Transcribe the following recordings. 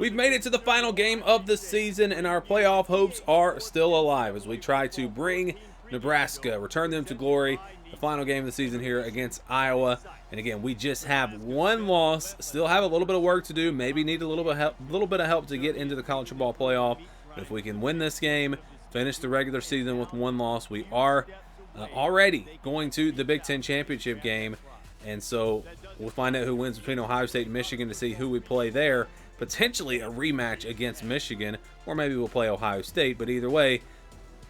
We've made it to the final game of the season, and our playoff hopes are still alive as we try to bring Nebraska, return them to glory. The final game of the season here against Iowa. And again, we just have one loss. Still have a little bit of work to do. Maybe need a little bit of help to get into the college football playoff. But if we can win this game, finish the regular season with one loss, we are already going to the Big Ten championship game. And so we'll find out who wins between Ohio State and Michigan to see who we play there. Potentially a rematch against Michigan, or maybe we'll play Ohio State. But either way,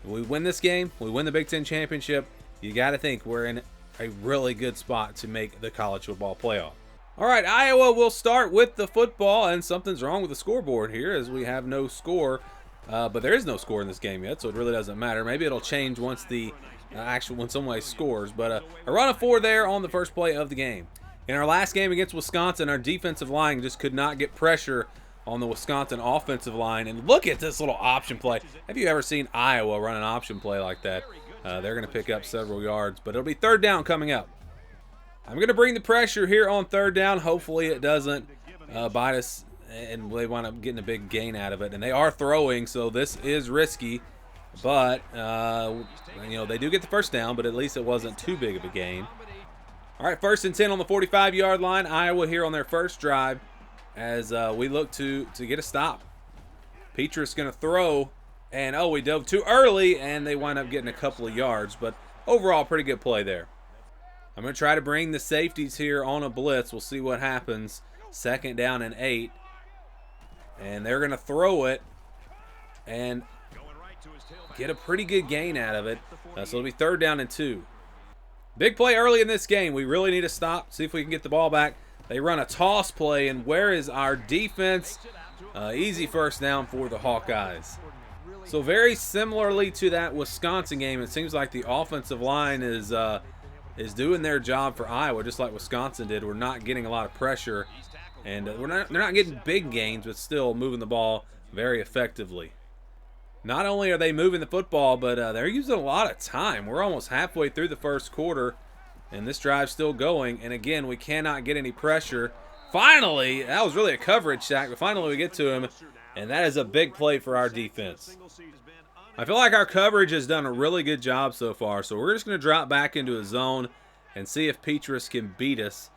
we win this game, we win the Big Ten championship. You got to think we're in a really good spot to make the college football playoff. All right, Iowa will start with the football, and something's wrong with the scoreboard here as we have no score. But there is no score in this game yet, so it really doesn't matter. Maybe it'll change once the when somebody scores. But a run of 4 there on the first play of the game. In our last game against Wisconsin, our defensive line just could not get pressure on the Wisconsin offensive line. And look at this little option play. Have you ever seen Iowa run an option play like that? They're going to pick up several yards, but it'll be third down coming up. I'm going to bring the pressure here on third down. Hopefully it doesn't bite us and they wind up getting a big gain out of it. And they are throwing, so this is risky. But, they do get the first down, but at least it wasn't too big of a gain. All right, 1st and 10 on the 45-yard line. Iowa here on their first drive as we look to get a stop. Petrus going to throw. And, we dove too early, and they wind up getting a couple of yards. But overall, pretty good play there. I'm going to try to bring the safeties here on a blitz. We'll see what happens. 2nd down and 8. And they're going to throw it and get a pretty good gain out of it. So it'll be 3rd down and 2. Big play early in this game. We really need to stop, see if we can get the ball back. They run a toss play, and where is our defense? Easy first down for the Hawkeyes. So very similarly to that Wisconsin game, it seems like the offensive line is doing their job for Iowa, just like Wisconsin did. We're not getting a lot of pressure, and they're not getting big gains, but still moving the ball very effectively. Not only are they moving the football, but they're using a lot of time. We're almost halfway through the first quarter, and this drive's still going. And again, we cannot get any pressure. Finally, that was really a coverage sack, but finally we get to him. And that is a big play for our defense. I feel like our coverage has done a really good job so far. So we're just going to drop back into a zone and see if Petrus can beat us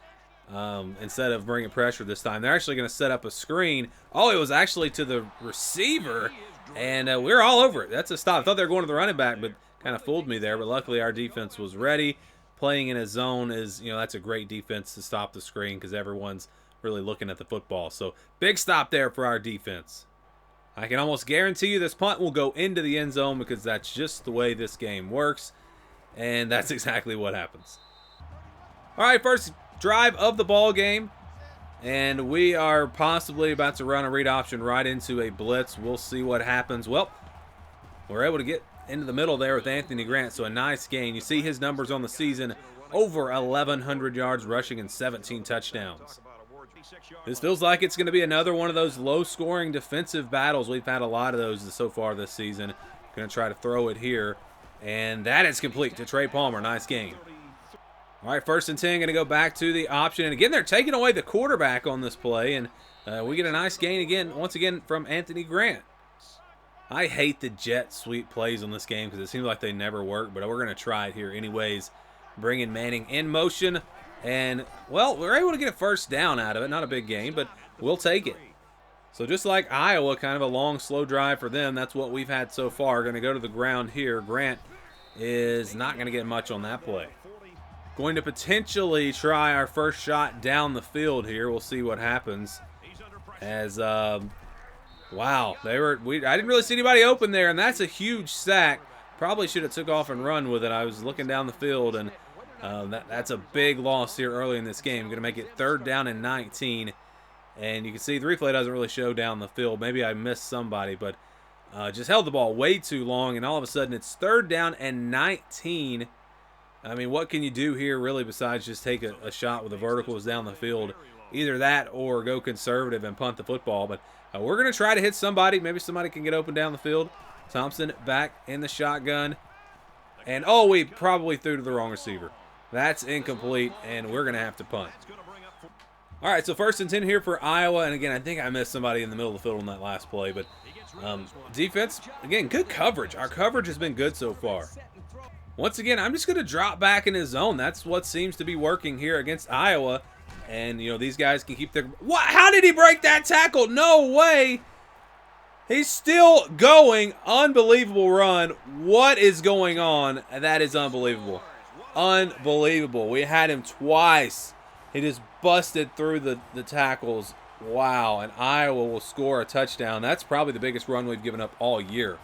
instead of bringing pressure this time. They're actually going to set up a screen. Oh, it was actually to the receiver. And we're all over it. That's a stop. I thought they were going to the running back, but kind of fooled me there. But luckily our defense was ready. Playing in a zone is, that's a great defense to stop the screen because everyone's really looking at the football. So big stop there for our defense. I can almost guarantee you this punt will go into the end zone because that's just the way this game works. And that's exactly what happens. All right, first drive of the ball game. And we are possibly about to run a read option right into a blitz. We'll see what happens. Well, we're able to get into the middle there with Anthony Grant. So a nice gain. You see his numbers on the season. Over 1,100 yards rushing and 17 touchdowns. This feels like it's going to be another one of those low-scoring defensive battles. We've had a lot of those so far this season. Going to try to throw it here. And that is complete to Trey Palmer. Nice gain. All right, 1st and 10, going to go back to the option. And again, they're taking away the quarterback on this play. And we get a nice gain once again, from Anthony Grant. I hate the jet sweep plays on this game because it seems like they never work. But we're going to try it here anyways. Bringing Manning in motion. And, well, we're able to get a first down out of it. Not a big gain, but we'll take it. So just like Iowa, kind of a long, slow drive for them. That's what we've had so far. Going to go to the ground here. Grant is not going to get much on that play. Going to potentially try our first shot down the field here. We'll see what happens. As, wow, I didn't really see anybody open there, and that's a huge sack. Probably should have took off and run with it. I was looking down the field, and that's a big loss here early in this game. Going to make it 3rd down and 19. And you can see the replay doesn't really show down the field. Maybe I missed somebody, but just held the ball way too long, and all of a sudden it's 3rd down and 19. I mean, what can you do here really besides just take a shot with the verticals down the field? Either that or go conservative and punt the football. But we're going to try to hit somebody. Maybe somebody can get open down the field. Thompson back in the shotgun. And, we probably threw to the wrong receiver. That's incomplete, and we're going to have to punt. All right, so 1st and 10 here for Iowa. And again, I think I missed somebody in the middle of the field on that last play. But defense, again, good coverage. Our coverage has been good so far. Once again, I'm just going to drop back in his zone. That's what seems to be working here against Iowa. And, you know, these guys can keep their... What? How did he break that tackle? No way. He's still going. Unbelievable run. What is going on? That is unbelievable. Unbelievable. We had him twice. He just busted through the tackles. Wow. And Iowa will score a touchdown. That's probably the biggest run we've given up all year.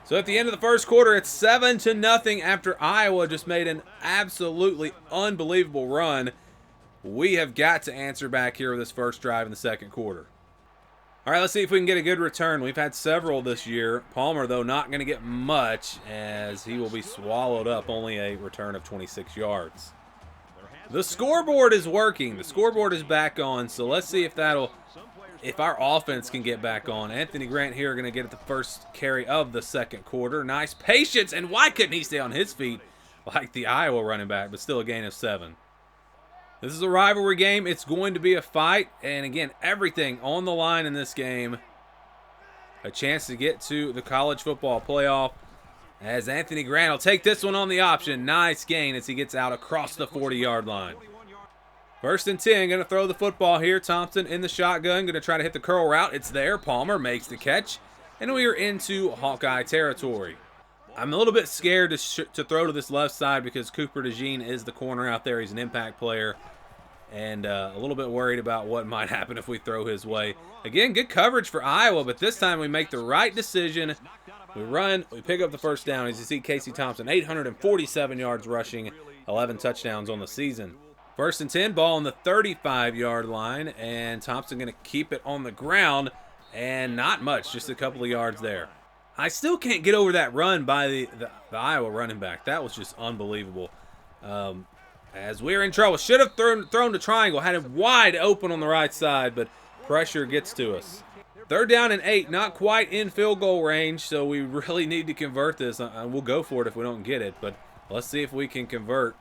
So at the end of the first quarter, it's 7-0 after Iowa just made an absolutely unbelievable run. We have got to answer back here with this first drive in the second quarter. All right, let's see if we can get a good return. We've had several this year. Palmer, though, not going to get much as he will be swallowed up. Only a return of 26 yards. The scoreboard is working. The scoreboard is back on, so let's see if our offense can get back on. Anthony Grant here going to get at the first carry of the second quarter. Nice patience, and why couldn't he stay on his feet like the Iowa running back, but still a gain of 7. This is a rivalry game. It's going to be a fight. And again, everything on the line in this game. A chance to get to the college football playoff. As Anthony Grant will take this one on the option. Nice gain as he gets out across the 40-yard line. 1st and 10. Going to throw the football here. Thompson in the shotgun. Going to try to hit the curl route. It's there. Palmer makes the catch. And we are into Hawkeye territory. I'm a little bit scared to throw to this left side because Cooper DeJean is the corner out there. He's an impact player. And a little bit worried about what might happen if we throw his way. Again, good coverage for Iowa, but this time we make the right decision. We run, we pick up the first down. As you see, Casey Thompson, 847 yards rushing, 11 touchdowns on the season. 1st and 10, ball on the 35-yard line, and Thompson going to keep it on the ground, and not much, just a couple of yards there. I still can't get over that run by the Iowa running back. That was just unbelievable. As we're in trouble. Should have thrown the triangle. Had him wide open on the right side, but pressure gets to us. 3rd down and 8. Not quite in field goal range, so we really need to convert this. We'll go for it if we don't get it, but let's see if we can convert.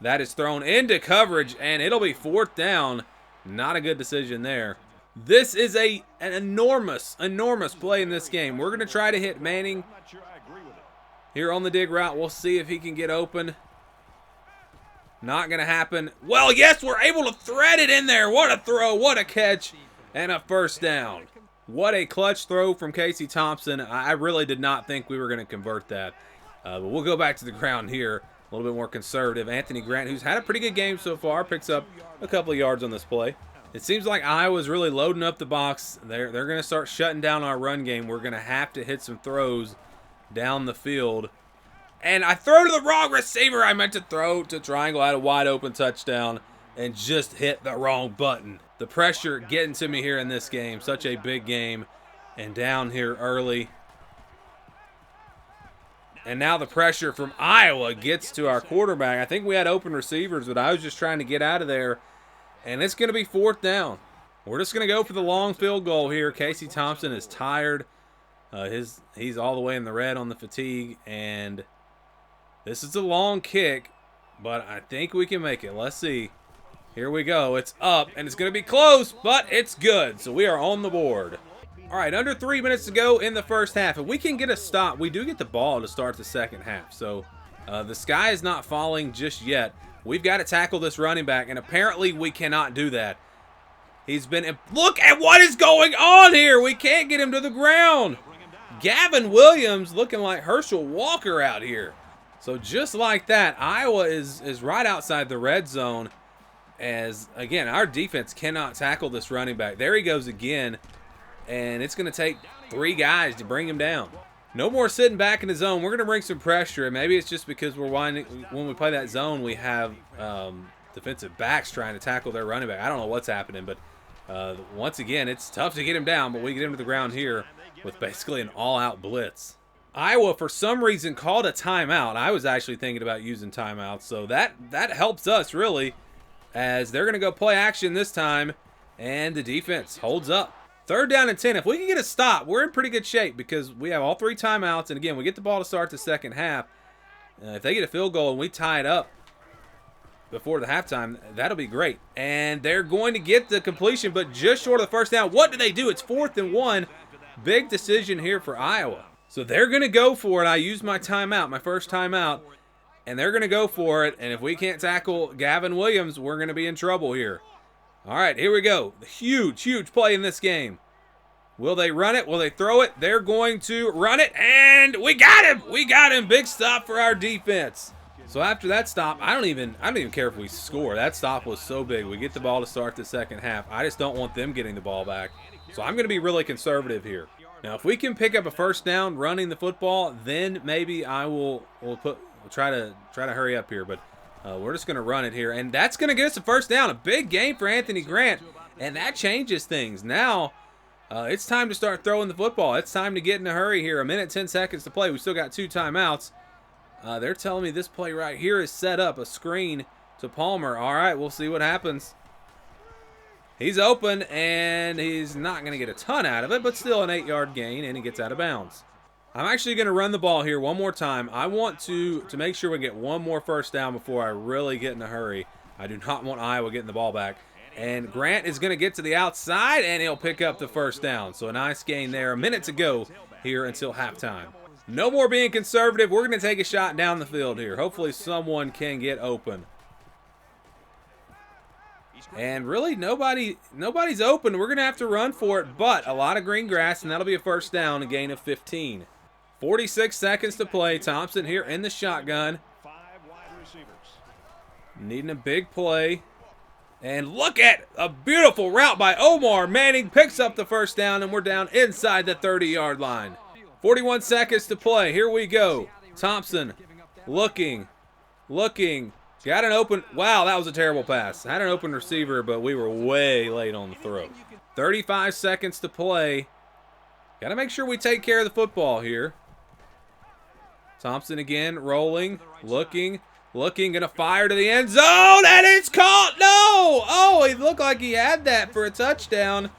That is thrown into coverage, and it'll be 4th down. Not a good decision there. This is an enormous play in this game. We're going to try to hit Manning here on the dig route. We'll see if he can get open. Not going to happen. Well, yes, we're able to thread it in there. What a throw. What a catch. And a 1st down. What a clutch throw from Casey Thompson. I really did not think we were going to convert that. But we'll go back to the ground here. A little bit more conservative. Anthony Grant, who's had a pretty good game so far, picks up a couple of yards on this play. It seems like Iowa's really loading up the box. They're going to start shutting down our run game. We're going to have to hit some throws down the field. And I throw to the wrong receiver. I meant to throw to triangle. I had a wide open touchdown and just hit the wrong button. The pressure getting to me here in this game. Such a big game. And down here early. And now the pressure from Iowa gets to our quarterback. I think we had open receivers, but I was just trying to get out of there. And it's going to be 4th down. We're just going to go for the long field goal here. Casey Thompson is tired. He's all the way in the red on the fatigue. And this is a long kick, but I think we can make it. Let's see. Here we go. It's up, and it's going to be close, but it's good. So we are on the board. All right, under 3 minutes to go in the first half. If we can get a stop, we do get the ball to start the second half. So the sky is not falling just yet. We've got to tackle this running back, and apparently we cannot do that. He's been... Look at what is going on here. We can't get him to the ground. Gavin Williams looking like Herschel Walker out here. So just like that, Iowa is right outside the red zone as, again, our defense cannot tackle this running back. There he goes again, and it's going to take 3 guys to bring him down. No more sitting back in the zone. We're going to bring some pressure, and maybe it's just because when we play that zone, we have defensive backs trying to tackle their running back. I don't know what's happening, but once again, it's tough to get him down, but we get him to the ground here with basically an all-out blitz. Iowa, for some reason, called a timeout. I was actually thinking about using timeouts, so that helps us, really, as they're going to go play action this time, and the defense holds up. 3rd down and 10. If we can get a stop, we're in pretty good shape because we have all 3 timeouts, and again, we get the ball to start the second half. If they get a field goal and we tie it up, before the halftime, that'll be great. And they're going to get the completion, but just short of the first down. What do they do? It's 4th and 1. Big decision here for Iowa. So they're going to go for it. I used my timeout, my first timeout, and they're going to go for it. And if we can't tackle Gavin Williams, we're going to be in trouble here. All right, here we go. Huge, huge play in this game. Will they run it? Will they throw it? They're going to run it, and we got him. We got him. Big stop for our defense. So after that stop, I don't even care if we score. That stop was so big. We get the ball to start the second half. I just don't want them getting the ball back. So I'm going to be really conservative here. Now, if we can pick up a first down running the football, then maybe I will try to hurry up here. But we're just going to run it here, and that's going to get us a first down. A big game for Anthony Grant, and that changes things. Now it's time to start throwing the football. It's time to get in a hurry here. 1 minute, 10 seconds to play. We still got 2 timeouts. They're telling me this play right here is set up, a screen to Palmer. All right, we'll see what happens. He's open, and he's not going to get a ton out of it, but still an 8-yard gain, and he gets out of bounds. I'm actually going to run the ball here one more time. I want to make sure we get one more first down before I really get in a hurry. I do not want Iowa getting the ball back. And Grant is going to get to the outside, and he'll pick up the first down. So a nice gain there. 1 minute to go here until halftime. No more being conservative. We're going to take a shot down the field here. Hopefully someone can get open. And really nobody's open. We're going to have to run for it, but a lot of green grass, and that'll be a first down, a gain of 15. 46 seconds to play. Thompson here in the shotgun. Needing a big play. And look at a beautiful route by Omar Manning. Picks up the first down, and we're down inside the 30-yard line. 41 seconds to play. Here we go. Thompson looking. Got an open. Wow, that was a terrible pass. Had an open receiver, but we were way late on the throw. 35 seconds to play. Got to make sure we take care of the football here. Thompson again, rolling, looking, gonna fire to the end zone, and it's caught. No! Oh, he looked like he had that for a touchdown,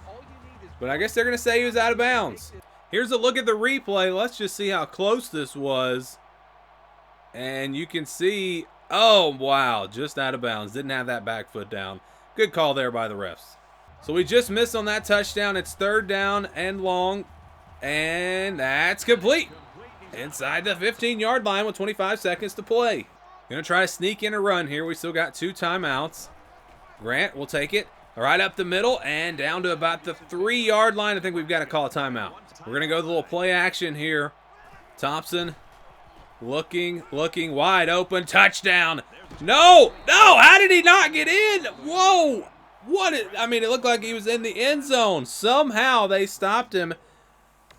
but I guess they're gonna say he was out of bounds. Here's a look at the replay. Let's just see how close this was. And you can see, oh, wow, just out of bounds. Didn't have that back foot down. Good call there by the refs. So we just missed on that touchdown. It's 3rd down and long, and that's complete. Inside the 15-yard line with 25 seconds to play. Gonna try to sneak in a run here. We still got 2 timeouts. Grant will take it right up the middle and down to about the 3-yard line. I think we've got to call a timeout. We're gonna go with a little play action here. Thompson looking wide open. Touchdown. No, how did he not get in? Whoa. I mean, it looked like he was in the end zone. Somehow they stopped him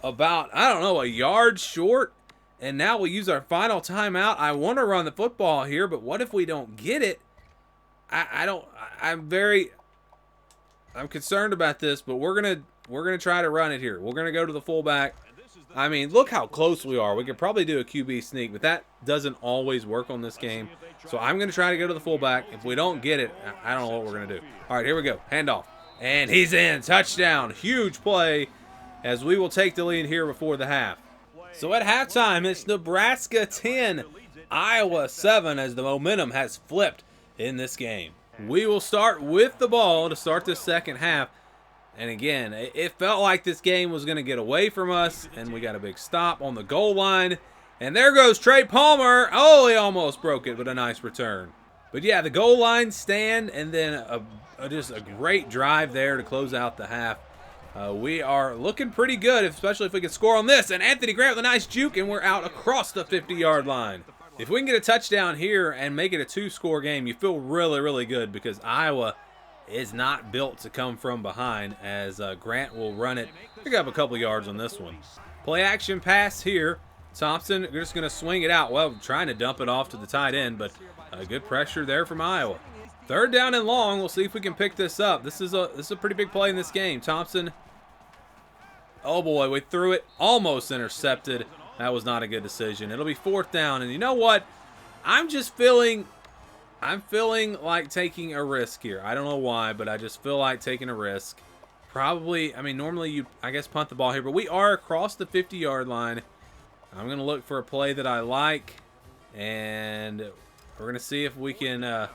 about, I don't know, a yard short. And now we'll use our final timeout. I want to run the football here, but what if we don't get it? I'm concerned about this, but we're gonna try to run it here. We're gonna go to the fullback. I mean, look how close we are. We could probably do a QB sneak, but that doesn't always work on this game. So I'm gonna try to go to the fullback. If we don't get it, I don't know what we're gonna do. All right, here we go. Handoff, and he's in. Touchdown. Huge play, as we will take the lead here before the half. So at halftime, it's Nebraska 10, Iowa 7, as the momentum has flipped in this game. We will start with the ball to start the second half. And again, it felt like this game was going to get away from us, and we got a big stop on the goal line. And there goes Trey Palmer. Oh, he almost broke it, but a nice return. But yeah, the goal line stand, and then just a great drive there to close out the half. We are looking pretty good, especially if we can score on this. And Anthony Grant with a nice juke, and we're out across the 50-yard line. If we can get a touchdown here and make it a 2-score game, you feel really, really good, because Iowa is not built to come from behind, as Grant will run it. Pick up a couple yards on this one. Play action pass here. Thompson just going to swing it out. Well, trying to dump it off to the tight end, but good pressure there from Iowa. 3rd down and long. We'll see if we can pick this up. This is a pretty big play in this game. Thompson. Oh boy, we threw it, almost intercepted. That was not a good decision. It'll be 4th down, and you know what? I'm feeling like taking a risk here. I don't know why, but I just feel like taking a risk. Probably, I mean, normally you, I guess, punt the ball here, but we are across the 50-yard line. I'm going to look for a play that I like, and we're going to see if we can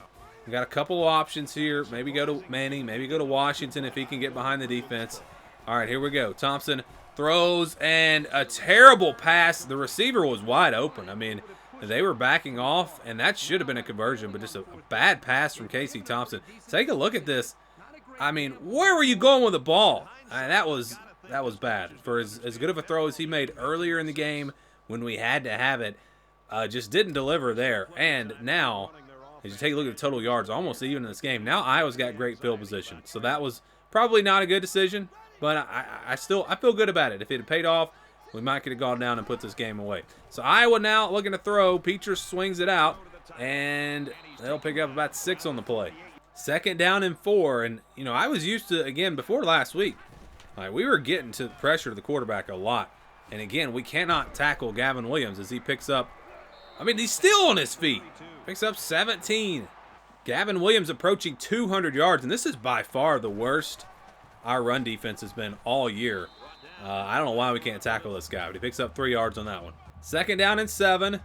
We got a couple of options here. Maybe go to Manning. Maybe go to Washington if he can get behind the defense. All right, here we go. Thompson throws, and a terrible pass. The receiver was wide open. I mean, they were backing off, and that should have been a conversion, but just a bad pass from Casey Thompson. Take a look at this. I mean, where were you going with the ball? That was bad. For as good of a throw as he made earlier in the game when we had to have it, just didn't deliver there. And now, as you take a look at the total yards, almost even in this game, now Iowa's got great field position. So that was probably not a good decision, but I feel good about it. If it had paid off, we might could have gone down and put this game away. So Iowa now looking to throw. Petras swings it out, and they'll pick up about 6 on the play. 2nd down and 4, and you know I was used to, again, before last week, we were getting to pressure the quarterback a lot, and again we cannot tackle Gavin Williams as he picks up. I mean, he's still on his feet. Picks up 17. Gavin Williams approaching 200 yards, and this is by far the worst our run defense has been all year. I don't know why we can't tackle this guy, but he picks up 3 yards on that one. 2nd down and 7.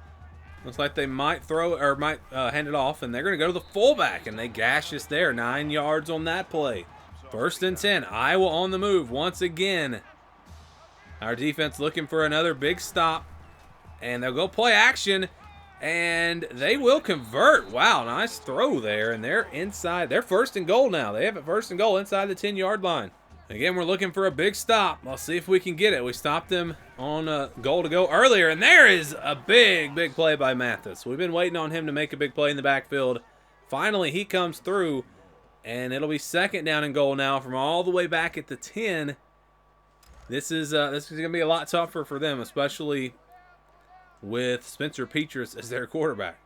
Looks like they might throw or might hand it off, and they're going to go to the fullback, and they gash us there. 9 yards on that play. 1st and 10. Iowa on the move once again. Our defense looking for another big stop, and they'll go play action, and they will convert. Wow, nice throw there, and they're inside. They're 1st and goal now. They have it 1st and goal inside the 10-yard line. Again, we're looking for a big stop. Let's see if we can get it. We stopped them on a goal to go earlier, and there is a big play by Mathis. We've been waiting on him to make a big play in the backfield. Finally, he comes through, and it'll be 2nd down and goal now from all the way back at the 10. This is going to be a lot tougher for them, especially with Spencer Petras as their quarterback.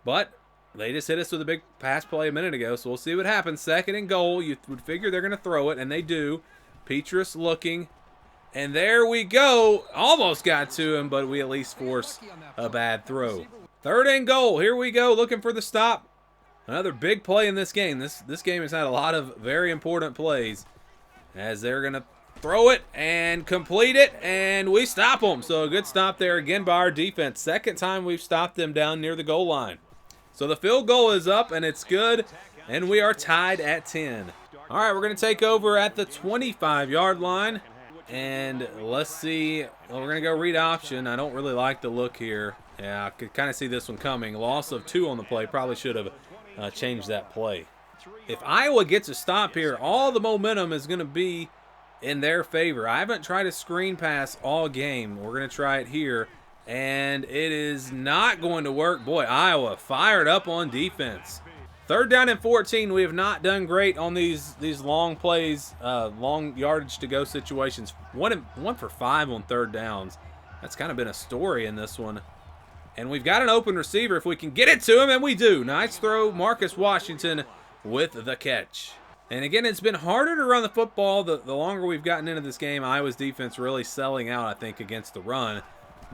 But they just hit us with a big pass play a minute ago, so we'll see what happens. 2nd and goal. You would figure they're going to throw it, and they do. Petras looking, and there we go. Almost got to him, but we at least force a bad throw. 3rd and goal. Here we go, looking for the stop. Another big play in this game. This game has had a lot of very important plays as they're going to throw it and complete it, and we stop them. So a good stop there again by our defense. 2nd time we've stopped them down near the goal line. So the field goal is up, and it's good, and we are tied at 10. All right, we're going to take over at the 25-yard line, and let's see. Well, we're going to go read option. I don't really like the look here. Yeah, I could kind of see this one coming. Loss of 2 on the play. Probably should have changed that play. If Iowa gets a stop here, all the momentum is going to be in their favor. I haven't tried a screen pass all game. We're going to try it here. And it is not going to work. Boy, Iowa fired up on defense. 3rd down and 14. We have not done great on these long plays, long yardage to go situations. 1 for 5 on 3rd downs. That's kind of been a story in this one. And we've got an open receiver if we can get it to him, and we do. Nice throw, Marcus Washington with the catch. And again, it's been harder to run the football the longer we've gotten into this game. Iowa's defense really selling out, I think, against the run.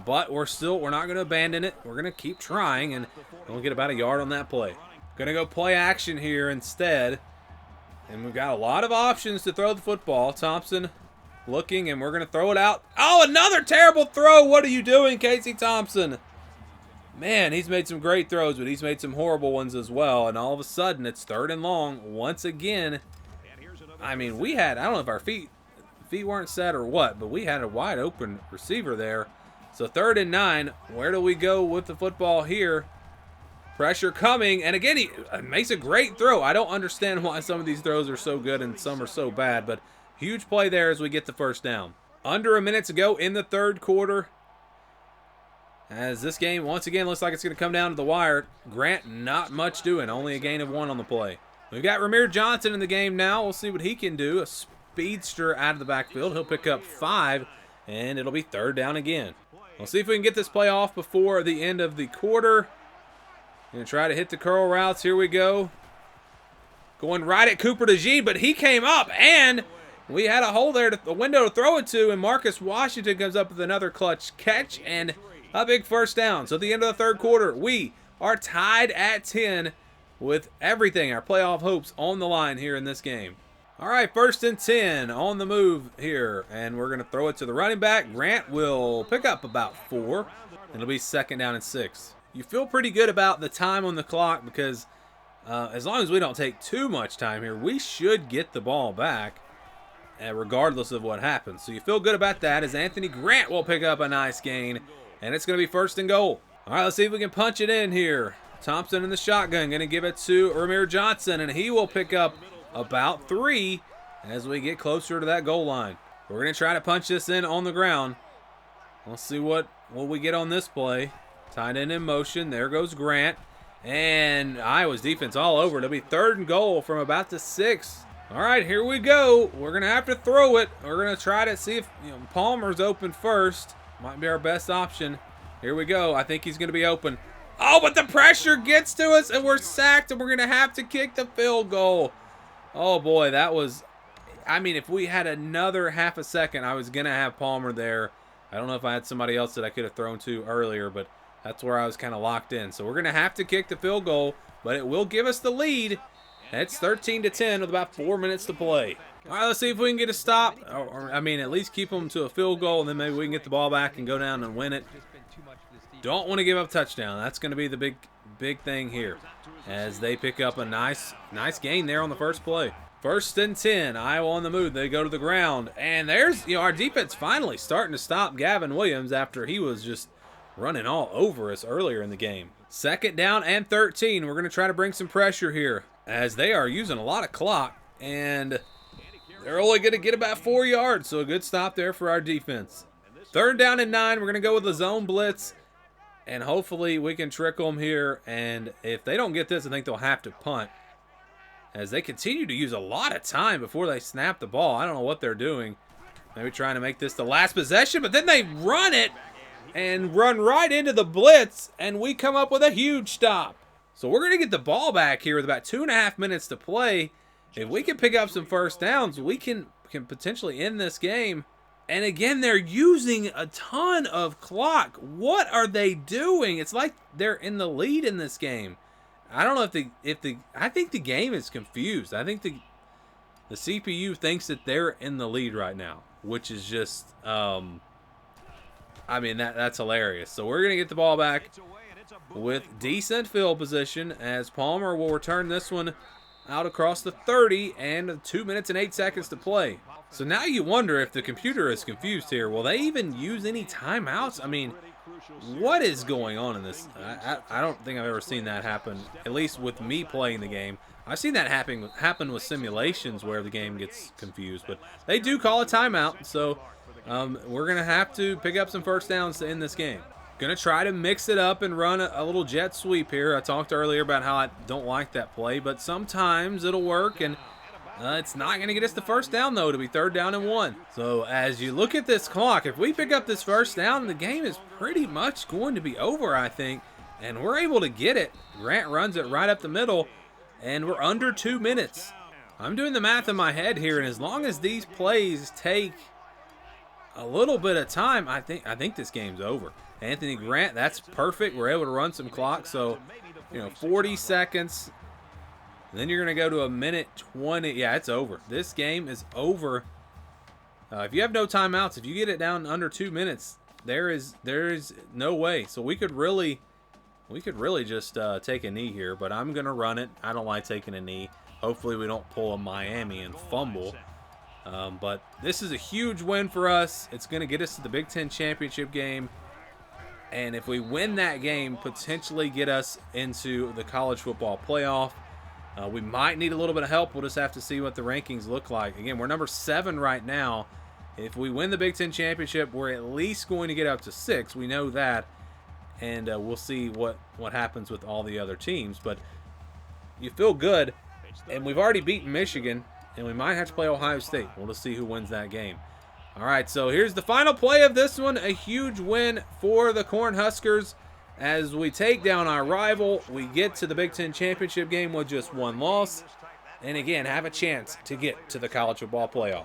But we're not going to abandon it. We're going to keep trying, and we'll get about a yard on that play. Going to go play action here instead. And we've got a lot of options to throw the football. Thompson looking, and we're going to throw it out. Oh, another terrible throw. What are you doing, Casey Thompson? Man, he's made some great throws, but he's made some horrible ones as well. And all of a sudden, it's 3rd and long once again. I mean, we had, I don't know if our feet weren't set or what, but we had a wide open receiver there. So 3rd and 9, where do we go with the football here? Pressure coming, and again, he makes a great throw. I don't understand why some of these throws are so good and some are so bad, but huge play there as we get the 1st down. Under a minute to go in the 3rd quarter. As this game, once again, looks like it's going to come down to the wire. Grant not much doing, only a gain of 1 on the play. We've got Ramir Johnson in the game now. We'll see what he can do. A speedster out of the backfield. He'll pick up 5, and it'll be 3rd down again. We'll see if we can get this play off before the end of the quarter. Going to try to hit the curl routes. Here we go. Going right at Cooper DeJean, but he came up, and we had a hole there, a window to throw it to, and Marcus Washington comes up with another clutch catch and a big 1st down. So at the end of the 3rd quarter, we are tied at 10 with everything, our playoff hopes, on the line here in this game. All right, 1st and 10 on the move here, and we're going to throw it to the running back. Grant will pick up about 4, and it'll be 2nd down and 6. You feel pretty good about the time on the clock because as long as we don't take too much time here, we should get the ball back regardless of what happens. So you feel good about that as Anthony Grant will pick up a nice gain, and it's going to be 1st and goal. All right, let's see if we can punch it in here. Thompson in the shotgun, going to give it to Ramir Johnson, and he will pick up about 3 as we get closer to that goal line. We're going to try to punch this in on the ground. Let's see what we get on this play. Tight end in motion. There goes Grant. And Iowa's defense all over. It'll be 3rd and goal from about the 6. All right, here we go. We're going to have to throw it. We're going to try to see if Palmer's open first. Might be our best option. Here we go. I think he's going to be open. Oh, but the pressure gets to us, and we're sacked, and we're going to have to kick the field goal. Oh, boy, that was... I mean, if we had another half a second, I was going to have Palmer there. I don't know if I had somebody else that I could have thrown to earlier, but that's where I was kind of locked in. So we're going to have to kick the field goal, but it will give us the lead. It's 13-10 with about 4 minutes to play. All right, let's see if we can get a stop. Or I mean, at least keep them to a field goal, and then maybe we can get the ball back and go down and win it. Don't want to give up touchdown. That's going to be the big thing here as they pick up a nice gain there on the first play. 1st and 10, Iowa on the move. They go to the ground, and there's our defense finally starting to stop Gavin Williams after he was just running all over us earlier in the game. 2nd down and 13. We're going to try to bring some pressure here as they are using a lot of clock, and they're only going to get about 4 yards, so a good stop there for our defense. 3rd down and 9. We're going to go with a zone blitz, and hopefully we can trick them here, and if they don't get this, I think they'll have to punt as they continue to use a lot of time before they snap the ball. I don't know what they're doing. Maybe trying to make this the last possession, but then they run it and run right into the blitz, and we come up with a huge stop. So we're going to get the ball back here with about 2.5 minutes to play. If we can pick up some 1st downs, we can potentially end this game. And again, they're using a ton of clock. What are they doing? It's like they're in the lead in this game. I don't know I think the game is confused. I think the CPU thinks that they're in the lead right now, which is just, I mean, that's hilarious. So we're going to get the ball back with decent field position as Palmer will return this one out across the 30 and 2 minutes and 8 seconds to play. So now you wonder if the computer is confused here. Will they even use any timeouts? I mean, what is going on in this? I don't think I've ever seen that happen, at least with me playing the game. I've seen that happen with simulations where the game gets confused, but they do call a timeout, so we're going to have to pick up some 1st downs to end this game. Going to try to mix it up and run a little jet sweep here. I talked earlier about how I don't like that play, but sometimes it'll work, and it's not going to get us the 1st down, though, to be 3rd down and 1. So as you look at this clock, if we pick up this 1st down, the game is pretty much going to be over, I think, and we're able to get it. Grant runs it right up the middle, and we're under 2 minutes. I'm doing the math in my head here, and as long as these plays take a little bit of time, I think this game's over. Anthony Grant, that's perfect. We're able to run some clock, so 40 seconds. Then you're going to go to 1:20. Yeah, it's over. This game is over. If you have no timeouts, if you get it down under 2 minutes, there is no way. So we could really just take a knee here, but I'm going to run it. I don't like taking a knee. Hopefully we don't pull a Miami and fumble. But this is a huge win for us. It's going to get us to the Big Ten championship game. And if we win that game, potentially get us into the college football playoff. We might need a little bit of help. We'll just have to see what the rankings look like. Again, we're number 7 right now. If we win the Big Ten championship, we're at least going to get up to 6. We know that. And we'll see what happens with all the other teams. But you feel good. And we've already beaten Michigan. And we might have to play Ohio State. We'll just see who wins that game. All right, so here's the final play of this one. A huge win for the Cornhuskers. As we take down our rival, we get to the Big Ten championship game with just 1 loss. And again, have a chance to get to the college football playoff.